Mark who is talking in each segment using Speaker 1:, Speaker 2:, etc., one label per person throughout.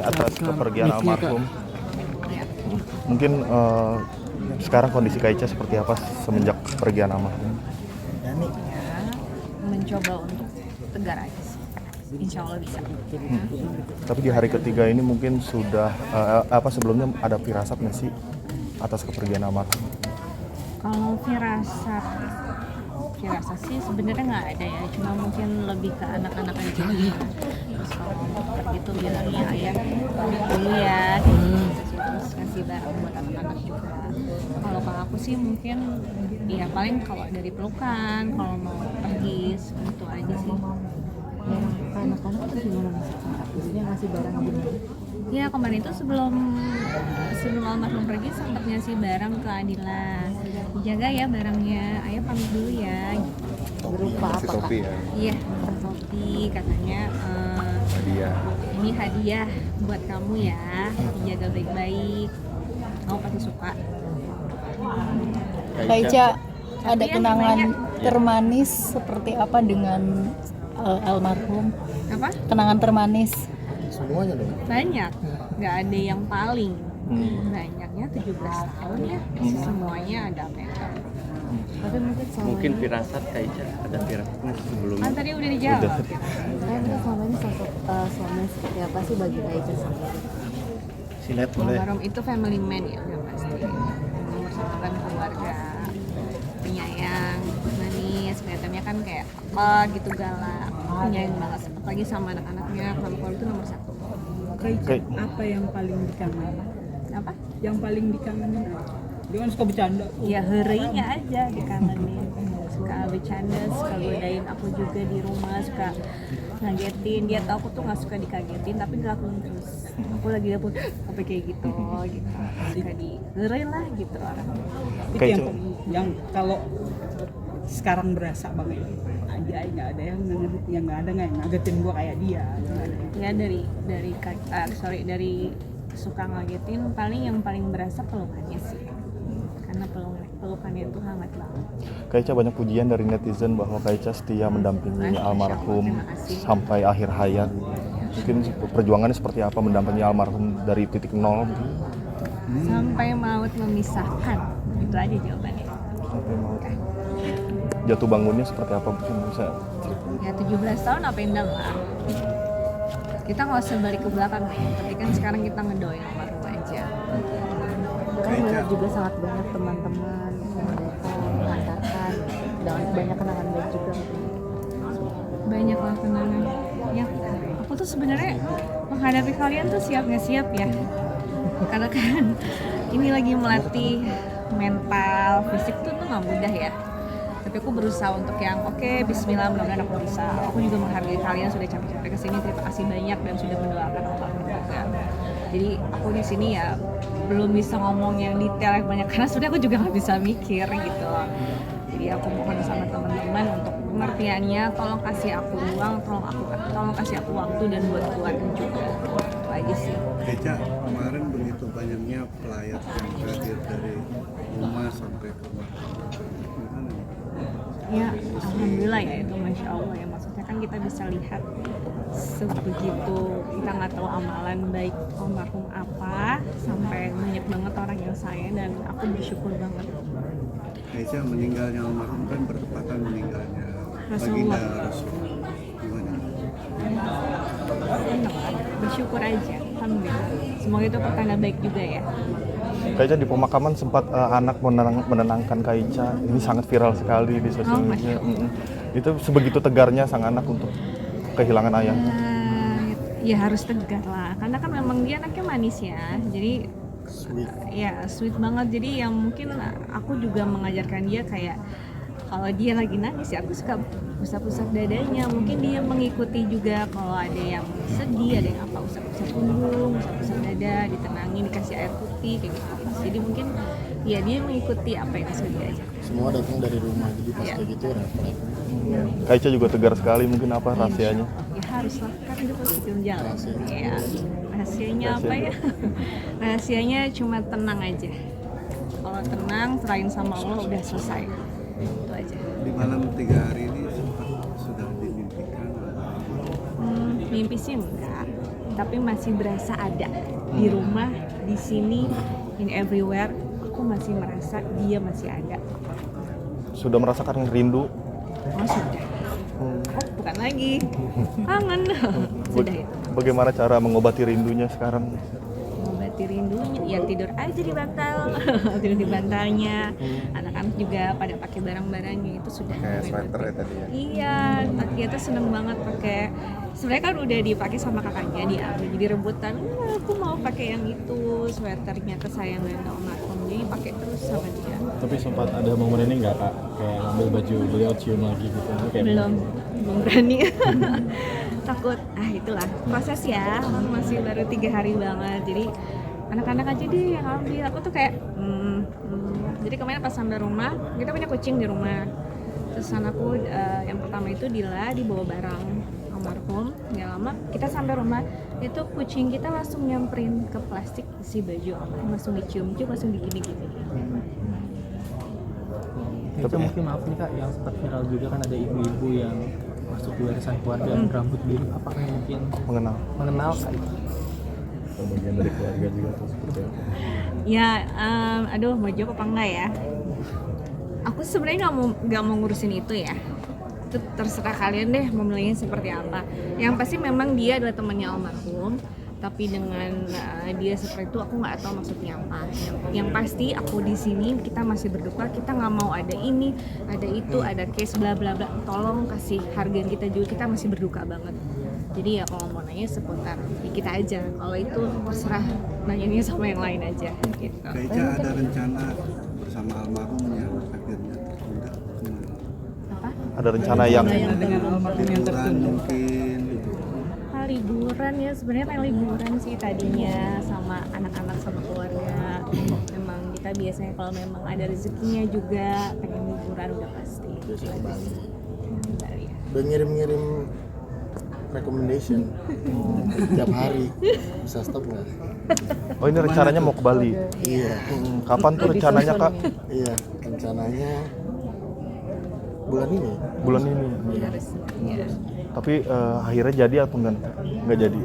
Speaker 1: atas kepergian almarhum. Mungkin sekarang kondisi Kak Ica seperti apa semenjak kepergian almarhum?
Speaker 2: Ya, mencoba untuk tegar aja sih. Insya Allah bisa.
Speaker 1: Tapi di hari ketiga ini mungkin sudah sebelumnya ada firasat nggak sih atas kepergian almarhum?
Speaker 2: Kalau firasat sih sebenarnya nggak ada ya, cuma mungkin lebih ke anak-anak aja. Terus kalau mau pergi tuh bilangnya ayah pamit dulu ya, terus ngasih barang buat anak-anak juga. Kalau ke aku sih mungkin ya paling kalau dari pelukan, kalau mau pergi itu aja sih.
Speaker 3: Anak-anak tuh gimana mas? Maksudnya ngasih barang gimana?
Speaker 2: Ya kemarin itu sebelum almarhum pergi sempat ngasih barang ke Adila. Dijaga ya barangnya, ayah pamit dulu ya.
Speaker 3: Berupa apa?
Speaker 1: Topi ya?
Speaker 2: Iya, topi katanya.
Speaker 1: Hadiah.
Speaker 2: Ini hadiah buat kamu ya, dijaga baik-baik. Kamu pasti suka.
Speaker 3: Kak Ica, ada
Speaker 2: Tapi
Speaker 3: kenangan
Speaker 2: yang
Speaker 3: termanis seperti apa dengan almarhum?
Speaker 2: Apa?
Speaker 3: Kenangan termanis?
Speaker 1: Semuanya dong.
Speaker 2: Banyak, nggak ada yang paling. Banyaknya 17 tahun ya, semuanya ada apa yang ada.
Speaker 3: Tapi
Speaker 4: Mungkin firasat Kak Ica ada firasatnya sebelumnya.
Speaker 2: Kan tadi udah dijawab.
Speaker 3: mungkin selama ini sosok suami seperti apa sih bagi Kak Ica sendiri?
Speaker 1: Silet boleh.
Speaker 2: Almarhum itu family man ya udah pasti. Nomor satu kan keluarga, penyayang, manis, kelihatannya kan kayak gitu galak, penyayang banget. Apalagi sama anak-anaknya, sama keluarga itu nomor satu.
Speaker 5: Kak Ica, apa yang paling dikangenin?
Speaker 2: Apa?
Speaker 5: Yang paling dikangenin apa? Dia kan suka bercanda.
Speaker 2: Ya herinya aja dikangenin. Suka bercanda, suka godain aku juga di rumah, suka ngagetin. Dia tahu aku tuh nggak suka dikagetin, tapi ngelakuin terus. Aku lagi dapet apa kayak gitu. Suka diheri lah gitu orang.
Speaker 5: Itu yang kalau sekarang berasa banget aja nggak ada yang ngagetin gua kayak dia. Nggak ada.
Speaker 2: Ya dari suka ngagetin yang paling berasa pelukannya sih, karena pelukannya itu hangat banget.
Speaker 1: Kak Ica banyak pujian dari netizen bahwa Kak Ica setia mendampingi almarhum sampai akhir hayat. Mungkin perjuangannya seperti apa mendampingi almarhum dari titik nol?
Speaker 2: Sampai maut memisahkan, itu aja jawabannya.
Speaker 1: Sampai maut. Jatuh bangunnya seperti apa mungkin bisa?
Speaker 2: Ya 17 tahun apa indah lah. Kita nggak usah balik ke belakang nih, tapi kan sekarang kita ngedoain almarhum aja.
Speaker 3: Kan melihat juga sangat banyak teman-teman yang datang mengantarkan dan banyak kenangan baik juga.
Speaker 2: Banyak lah kenangan. Ya, aku tuh sebenarnya menghadapi kalian tuh siap nggak siap ya. Karena kan ini lagi melatih mental, fisik tuh nggak mudah ya. Tapi aku berusaha untuk yang oke, bismillah, mudah-mudahan aku bisa. Aku juga menghargai kalian sudah capek-capek kesini, terima kasih banyak dan sudah mendoakan almarhum juga. Jadi aku di sini ya belum bisa ngomong yang detail yang banyak karena sudah aku juga nggak bisa mikir gitu loh. Jadi aku mohon sama teman-teman untuk pengertiannya, tolong kasih aku ruang, tolong kasih aku waktu dan buat keluarga juga. Itu aja sih.
Speaker 6: Eca, kemarin begitu banyaknya pelayat yang hadir dari rumah sampai ke rumah.
Speaker 2: Ya, alhamdulillah ya itu masya Allah ya, maksudnya kan kita bisa lihat sebegitu kita nggak tahu amalan baik almarhum apa sampai banyak banget orang yang sayang dan aku bersyukur banget.
Speaker 6: Eca, meninggalnya almarhum kan bertepatan meninggalnya
Speaker 2: Rasulullah.
Speaker 6: baginda Rasulullah. Gimana?
Speaker 2: Enak, bersyukur aja, alhamdulillah. Semoga itu pertanda baik juga ya.
Speaker 1: Kak Ica di pemakaman sempat anak menenangkan Kak Ica. Ini sangat viral sekali di sosial media. Itu sebegitu tegarnya sang anak untuk kehilangan ayahnya.
Speaker 2: Ya harus tegar lah, karena kan memang dia anaknya manis ya. Jadi ya sweet banget. Jadi yang mungkin aku juga mengajarkan dia kayak kalau dia lagi nangis ya aku suka usap-usap dadanya. Mungkin dia mengikuti juga kalau ada yang sedih, ada yang apa, usap-usap punggung, usap-usap dada, ditenangin, dikasih air putih kayak gitu. Jadi mungkin ya dia mengikuti apa yang sudah diajar.
Speaker 7: Semua datang dari rumah, jadi pas kayak gitu repot.
Speaker 1: Kak Ica juga tegar sekali, mungkin apa rahasianya?
Speaker 2: Ya harus lah, kan itu pasti belum jalan. Ya, rahasianya apa ya? Rahasianya cuma tenang aja. Kalau tenang, serahin sama Allah udah selesai. Itu aja.
Speaker 6: Di malam 3 hari ini sudah dimimpikan.
Speaker 2: Mimpi sih enggak. tapi masih berasa ada di rumah, di sini, in everywhere. Aku masih merasa dia masih ada.
Speaker 1: Sudah merasakan rindu?
Speaker 2: Oh sudah. Oh bukan lagi, kangen. Sudah itu.
Speaker 1: Bagaimana cara mengobati rindunya sekarang?
Speaker 2: Mengobati rindunya, ya tidur aja di bantal, tidur di bantalnya. Anak-anak juga pada pakai barang-barangnya itu sudah.
Speaker 6: Kayak sweater ya tadi ya.
Speaker 2: Iya, dia tuh seneng banget pakai. Sebenarnya kan udah dipakai sama kakaknya, diambil jadi rebutan. Aku mau pakai yang itu, sweaternya kesayangan almarhum, jadi pakai terus sama dia.
Speaker 7: Tapi sempat ada momen ini nggak kak, kayak ngambil baju beliau cium lagi gitu? Kayak
Speaker 2: Belum berani. Takut. Itulah proses ya. Masih baru 3 hari banget. Jadi anak-anak aja deh yang ambil. Aku tuh kayak Jadi kemarin pas sampai rumah, kita punya kucing di rumah. Terus anakku yang pertama itu Dila dibawa barang almarhum. Nggak lama kita sampai rumah, itu kucing kita langsung nyamperin ke plastik isi baju almarhum, langsung dicium-cium, langsung digini-gini.
Speaker 8: Tapi mungkin maaf nih kak, yang sempat viral juga kan ada ibu-ibu yang masuk di warisan keluarga rambut biru, apakah mungkin mengenal kak itu?
Speaker 7: bagian dari keluarga juga tuh seperti apa?
Speaker 2: Ya, aduh mau jawab apa enggak ya? Aku sebenarnya nggak mau ngurusin itu ya. Itu terserah kalian deh mau milihnya seperti apa. Yang pasti memang dia adalah temannya almarhum, tapi dengan dia seperti itu aku nggak tahu maksudnya apa. Yang pasti aku di sini kita masih berduka, kita nggak mau ada ini, ada itu, ada case bla bla bla. Tolong kasih hargaan kita juga, kita masih berduka banget. Jadi ya kalau mau nanya seputar ya kita aja. Kalau itu terserah nanyanya sama yang lain aja. Gitu.
Speaker 6: Kak Ica ada rencana bersama almarhumnya akhirnya tertunda kemana?
Speaker 2: Apa?
Speaker 1: Ada rencana yang
Speaker 5: dengan almarhum yang
Speaker 6: Liburan
Speaker 5: tertunda.
Speaker 6: mungkin gitu.
Speaker 2: Liburan ya, sebenarnya pengen liburan sih tadinya sama anak-anak sama keluarga. Memang kita biasanya kalau memang ada rezekinya juga pengen liburan udah pasti.
Speaker 7: Terus ke Bali.
Speaker 2: Bali ya.
Speaker 7: Udah ngirim-ngirim recommendation tiap hari, bisa stop nggak?
Speaker 1: Oh ini rencananya mau ke Bali.
Speaker 7: Iya,
Speaker 1: Kapan tuh rencananya kak?
Speaker 7: iya rencananya bulan ini.
Speaker 1: Bulan ini.
Speaker 2: Harus ya.
Speaker 1: Tapi akhirnya jadi atau enggak jadi?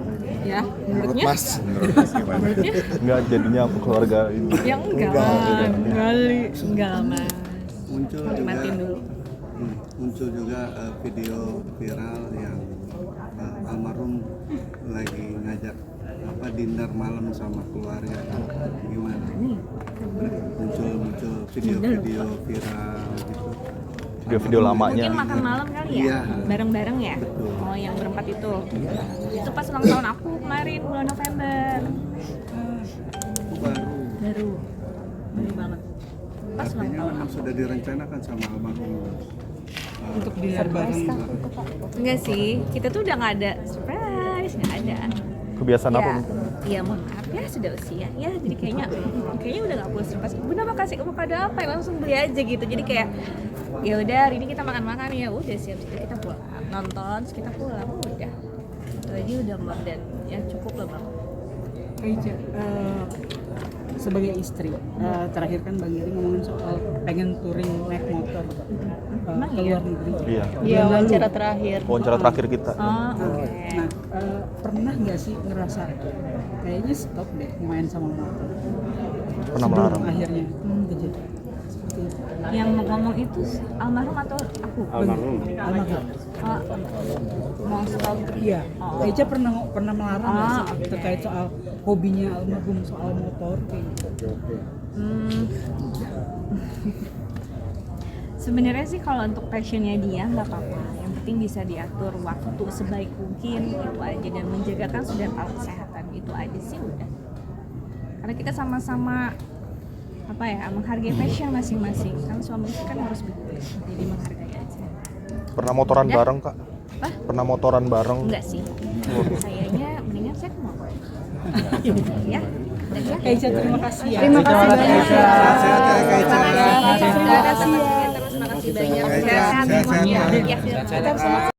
Speaker 2: Ya,
Speaker 7: Menurut
Speaker 2: menurutnya
Speaker 7: Mas,
Speaker 1: Enggak jadinya apa keluarga ini.
Speaker 2: ya enggak mas.
Speaker 6: Muncul juga
Speaker 2: Nikmatin dulu.
Speaker 6: muncul juga video viral yang almarhum lagi ngajak dinner malam sama keluarga. Gimana? Muncul video-video viral gitu.
Speaker 1: Video-video lamanya.
Speaker 2: Mungkin makan malam kali ya,
Speaker 6: Iya.
Speaker 2: bareng-bareng ya.
Speaker 6: Betul.
Speaker 2: Oh yang berempat itu. Itu pas ulang tahun aku kemarin bulan November.
Speaker 6: Aku baru
Speaker 2: Baru banget. Pas ulang
Speaker 6: artinya
Speaker 2: tahun
Speaker 6: memang
Speaker 2: aku.
Speaker 6: sudah direncanakan sama almarhum
Speaker 5: Untuk dilihat bareng.
Speaker 2: Enggak sih, kita tuh udah nggak ada surprise, nggak ada.
Speaker 1: Kebiasaan apa?
Speaker 2: Ya, iya mohon maaf ya sudah usia ya, jadi kayaknya udah nggak perlu surprise. Bunda mau kasih kamu kado apa? Langsung beli aja gitu. Jadi kayak ya udah hari ini kita makan-makan ya udah siap kita pulang nonton, terus kita pulang udah. Itu aja udah more dan ya cukup lah bang.
Speaker 5: Kak Ica, sebagai istri, terakhir kan Bang Giri ngomongin soal pengen touring naik motor ke luar negeri.
Speaker 1: Iya.
Speaker 3: Iya, wawancara terakhir.
Speaker 1: Wawancara terakhir kita.
Speaker 2: Oh, oke.
Speaker 5: Nah, pernah nggak sih ngerasa kayaknya stop deh main sama motor?
Speaker 1: Pernah
Speaker 5: Sebelum
Speaker 1: melarang.
Speaker 5: akhirnya kejadian seperti itu.
Speaker 2: Yang ngomong itu almarhum atau aku?
Speaker 5: Almarhum.
Speaker 2: Oh, mau stop.
Speaker 5: Iya. Kak Ica pernah melarang nggak sih
Speaker 2: oke.
Speaker 5: terkait soal hobinya almarhum soal motor kayak gitu?
Speaker 2: Sebenarnya sih kalau untuk passionnya dia nggak apa-apa, yang penting bisa diatur waktu sebaik mungkin itu aja dan menjaga kan sudah tahu kesehatan itu aja sih udah. Karena kita sama-sama menghargai passion masing-masing kan suami istri kan harus begitu, jadi menghargai aja.
Speaker 1: Pernah motoran
Speaker 2: Udah.
Speaker 1: bareng kak?
Speaker 2: Apa?
Speaker 1: Pernah motoran bareng?
Speaker 2: Enggak sih, kayaknya mendingan saya ke mall. Ya, udah ya.
Speaker 5: Kak Ica terima kasih ya.
Speaker 3: Terima kasih banyak.
Speaker 6: Sehat-sehat ya Kak Ica.
Speaker 2: Terima kasih banyak.
Speaker 6: Sehat-sehat.
Speaker 2: Sehat-sehat.